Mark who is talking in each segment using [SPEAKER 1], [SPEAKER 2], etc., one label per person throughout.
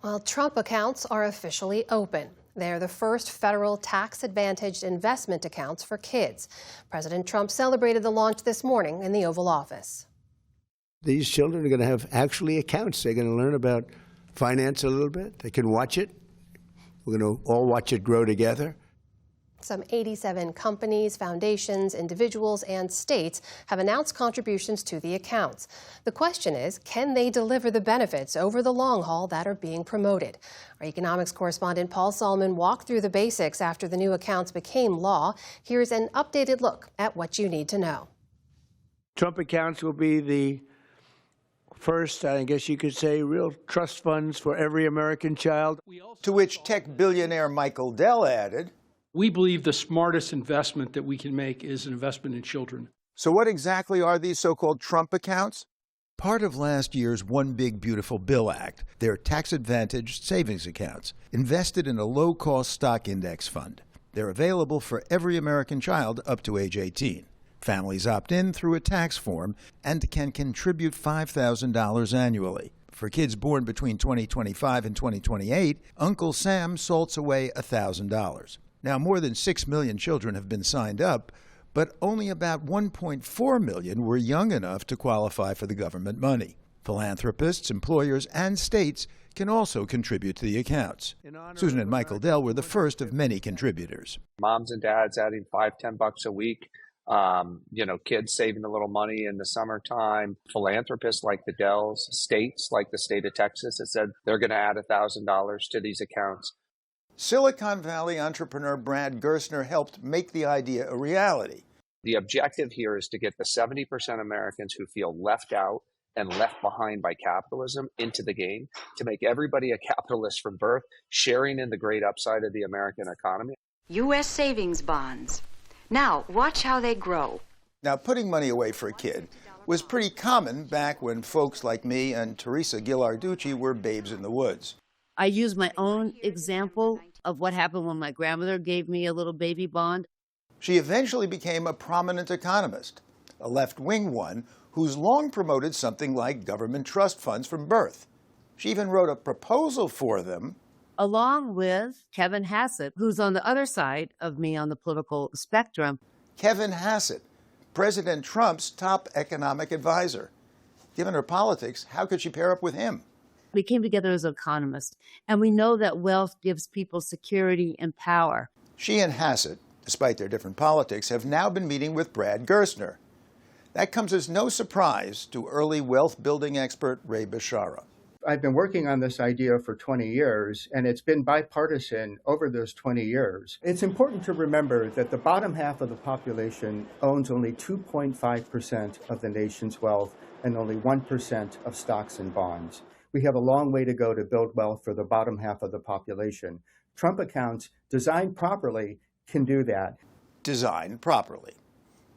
[SPEAKER 1] Well, Trump accounts are officially open. They're the first federal tax-advantaged investment accounts for kids. President Trump celebrated the launch this morning in the Oval Office.
[SPEAKER 2] These children are going to have actually accounts. They're going to learn about finance a little bit. They can watch it. We're going to all watch it grow together.
[SPEAKER 1] Some 87 companies, foundations, individuals, and states have announced contributions to the accounts. The question is, can they deliver the benefits over the long haul that are being promoted? Our economics correspondent Paul Solman walked through the basics after the new accounts became law. Here's an updated look at what you need to know.
[SPEAKER 2] Trump accounts will be the first, I guess you could say, real trust funds for every American child.
[SPEAKER 3] To which tech billionaire Michael Dell added,
[SPEAKER 4] "We believe the smartest investment that we can make is an investment in children."
[SPEAKER 3] So what exactly are these so-called Trump accounts?
[SPEAKER 5] Part of last year's One Big Beautiful Bill Act, they're tax-advantaged savings accounts invested in a low-cost stock index fund. They're available for every American child up to age 18. Families opt in through a tax form and can contribute $5,000 annually. For kids born between 2025 and 2028, Uncle Sam salts away $1,000. Now, more than 6 million children have been signed up, but only about 1.4 million were young enough to qualify for the government money. Philanthropists, employers, and states can also contribute to the accounts. Susan and Michael Dell were the first of many contributors.
[SPEAKER 6] Moms and dads adding $5-10 a week. Kids saving a little money in the summertime. Philanthropists like the Dells, states like the state of Texas have said they're going to add $1,000 to these accounts.
[SPEAKER 3] Silicon Valley entrepreneur Brad Gerstner helped make the idea a reality.
[SPEAKER 6] The objective here is to get the 70% Americans who feel left out and left behind by capitalism into the game, to make everybody a capitalist from birth, sharing in the great upside of the American economy.
[SPEAKER 7] U.S. savings bonds. Now, watch how they grow.
[SPEAKER 3] Now, putting money away for a kid was pretty common back when folks like me and Teresa Gillarducci were babes in the woods.
[SPEAKER 8] I use my own example of what happened when my grandmother gave me a little baby bond.
[SPEAKER 3] She eventually became a prominent economist, a left-wing one who's long promoted something like government trust funds from birth. She even wrote a proposal for them,
[SPEAKER 8] along with Kevin Hassett, who's on the other side of me on the political spectrum.
[SPEAKER 3] Kevin Hassett, President Trump's top economic advisor. Given her politics, how could she pair up with him?
[SPEAKER 8] We came together as economists, and we know that wealth gives people security and power.
[SPEAKER 3] She and Hassett, despite their different politics, have now been meeting with Brad Gerstner. That comes as no surprise to early wealth-building expert Ray Bashara.
[SPEAKER 9] I've been working on this idea for 20 years, and it's been bipartisan over those 20 years. It's important to remember that the bottom half of the population owns only 2.5% of the nation's wealth and only 1% of stocks and bonds. We have a long way to go to build wealth for the bottom half of the population. Trump accounts, designed properly, can do that.
[SPEAKER 3] Designed properly.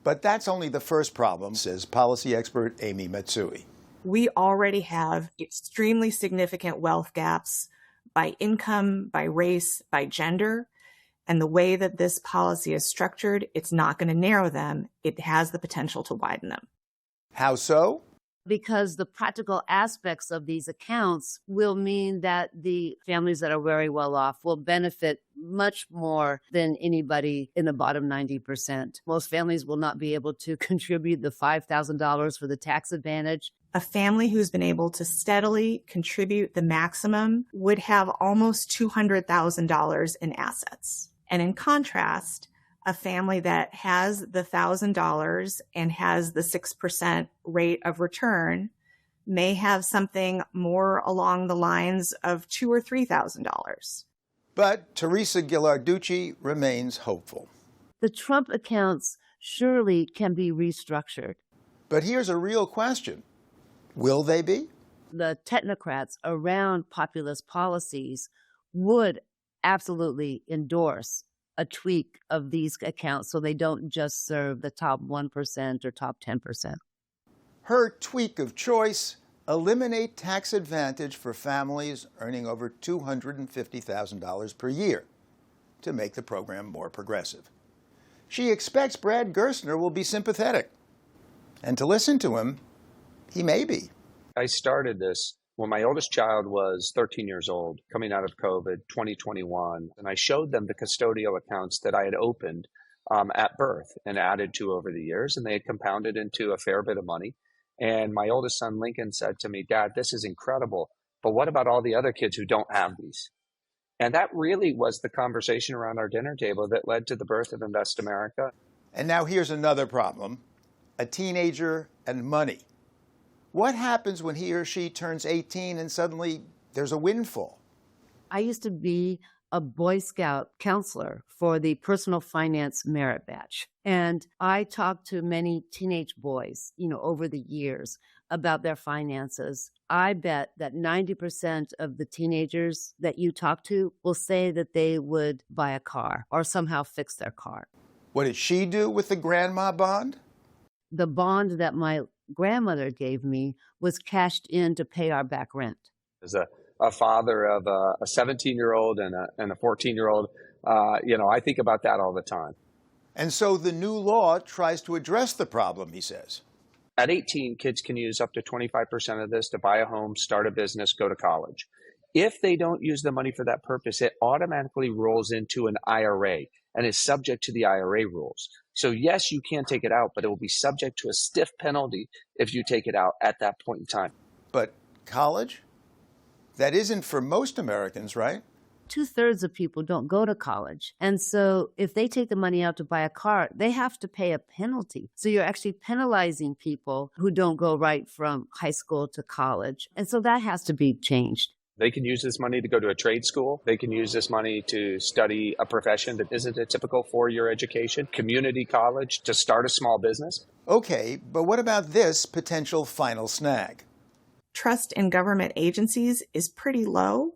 [SPEAKER 3] But that's only the first problem, says policy expert Amy Matsui.
[SPEAKER 10] We already have extremely significant wealth gaps by income, by race, by gender. And the way that this policy is structured, it's not going to narrow them. It has the potential to widen them.
[SPEAKER 3] How so?
[SPEAKER 8] Because the practical aspects of these accounts will mean that the families that are very well off will benefit much more than anybody in the bottom 90%. Most families will not be able to contribute the $5,000 for the tax advantage.
[SPEAKER 10] A family who's been able to steadily contribute the maximum would have almost $200,000 in assets. And in contrast, a family that has the $1,000 and has the 6% rate of return may have something more along the lines of $2,000 or $3,000.
[SPEAKER 3] But Teresa Gillarducci remains hopeful.
[SPEAKER 8] The Trump accounts surely can be restructured.
[SPEAKER 3] But here's a real question. Will they be?
[SPEAKER 8] The technocrats around populist policies would absolutely endorse a tweak of these accounts so they don't just serve the top 1% or top 10%.
[SPEAKER 3] Her tweak of choice: eliminate tax advantage for families earning over $250,000 per year to make the program more progressive. She expects Brad Gerstner will be sympathetic. And to listen to him, he may be.
[SPEAKER 6] I started this When my oldest child was 13 years old, coming out of COVID, 2021, and I showed them the custodial accounts that I had opened at birth and added to over the years, and they had compounded into a fair bit of money. And my oldest son, Lincoln, said to me, "Dad, this is incredible, but what about all the other kids who don't have these?" And that really was the conversation around our dinner table that led to the birth of Invest America.
[SPEAKER 3] And now here's another problem: a teenager and money. What happens when he or she turns 18 and suddenly there's a windfall?
[SPEAKER 8] I used to be a Boy Scout counselor for the Personal Finance Merit Badge. And I talked to many teenage boys, over the years about their finances. I bet that 90% of the teenagers that you talk to will say that they would buy a car or somehow fix their car.
[SPEAKER 3] What did she do with the grandma bond?
[SPEAKER 8] The bond that my grandmother gave me was cashed in to pay our back rent.
[SPEAKER 6] As a father of a 17-year-old and a 14-year-old, I think about that all the time.
[SPEAKER 3] And so the new law tries to address the problem, he says.
[SPEAKER 6] At 18, kids can use up to 25% of this to buy a home, start a business, go to college. If they don't use the money for that purpose, it automatically rolls into an IRA and is subject to the IRA rules. So yes, you can take it out, but it will be subject to a stiff penalty if you take it out at that point in time.
[SPEAKER 3] But college? That isn't for most Americans, right?
[SPEAKER 8] 2/3 of people don't go to college. And so if they take the money out to buy a car, they have to pay a penalty. So you're actually penalizing people who don't go right from high school to college. And so that has to be changed.
[SPEAKER 6] They can use this money to go to a trade school. They can use this money to study a profession that isn't a typical four-year education, community college, to start a small business.
[SPEAKER 3] Okay, but what about this potential final snag?
[SPEAKER 10] Trust in government agencies is pretty low.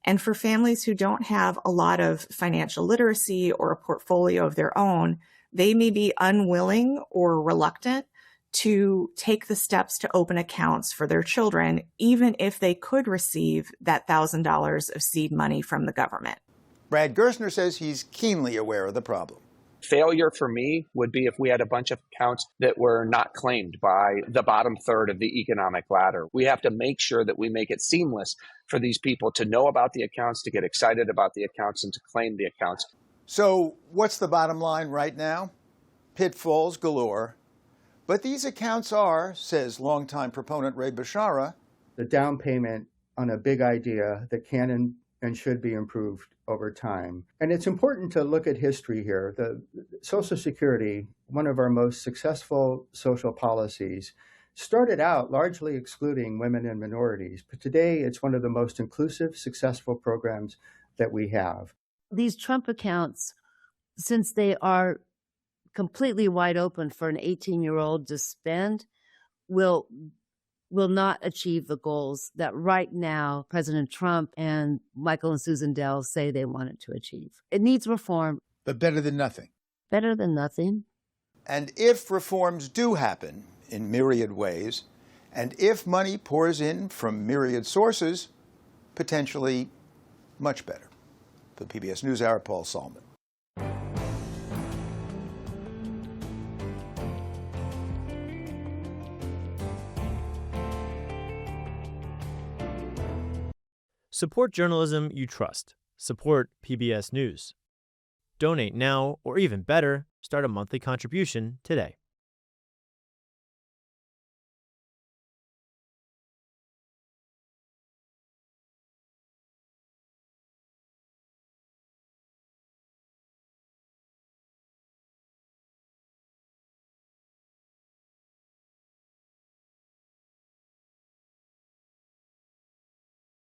[SPEAKER 10] And for families who don't have a lot of financial literacy or a portfolio of their own, they may be unwilling or reluctant to take the steps to open accounts for their children, even if they could receive that $1,000 of seed money from the government.
[SPEAKER 3] Brad Gerstner says he's keenly aware of the problem.
[SPEAKER 6] Failure for me would be if we had a bunch of accounts that were not claimed by the bottom third of the economic ladder. We have to make sure that we make it seamless for these people to know about the accounts, to get excited about the accounts, and to claim the accounts.
[SPEAKER 3] So what's the bottom line right now? Pitfalls galore. But these accounts are, says longtime proponent Ray Bashara,
[SPEAKER 9] the down payment on a big idea that can and should be improved over time. And it's important to look at history here. The Social Security, one of our most successful social policies, started out largely excluding women and minorities, but today it's one of the most inclusive, successful programs that we have.
[SPEAKER 8] These Trump accounts, since they are completely wide open for an 18-year-old to spend, will not achieve the goals that right now President Trump and Michael and Susan Dell say they want it to achieve. It needs reform.
[SPEAKER 3] But better than nothing.
[SPEAKER 8] Better than nothing.
[SPEAKER 3] And if reforms do happen in myriad ways, and if money pours in from myriad sources, potentially much better. For the PBS News Hour, Paul Solman.
[SPEAKER 11] Support journalism you trust. Support PBS News. Donate now, or even better, start a monthly contribution today.